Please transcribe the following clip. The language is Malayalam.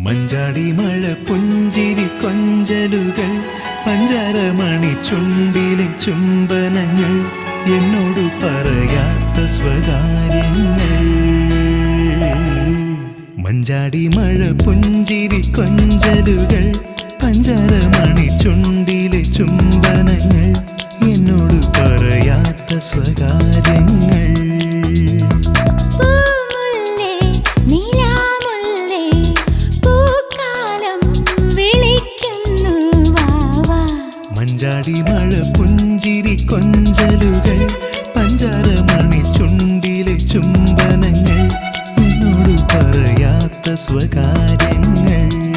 മഞ്ചാടി മഴ പുഞ്ചിരി കൊഞ്ചലുകൾ പഞ്ചാരമണി ചുണ്ടിലെ ചുംബനങ്ങൾ എന്നോട് പറയാത്ത സ്വകാര്യങ്ങൾ. മഞ്ചാടി മഴ പുഞ്ചിരി കൊഞ്ചലുകൾ പഞ്ചാരമണി ചുണ്ടിലെ ചുംബനങ്ങൾ എന്നോട് പറയാത്ത സ്വകാര്യങ്ങൾ. മഞ്ചാടി മഴ പുഞ്ചിരി കൊഞ്ചലുകൾ പഞ്ചാരമണി ചുണ്ടിലെ ചുംബനങ്ങൾ എന്നോട് പറയാത്ത സ്വകാര്യങ്ങൾ.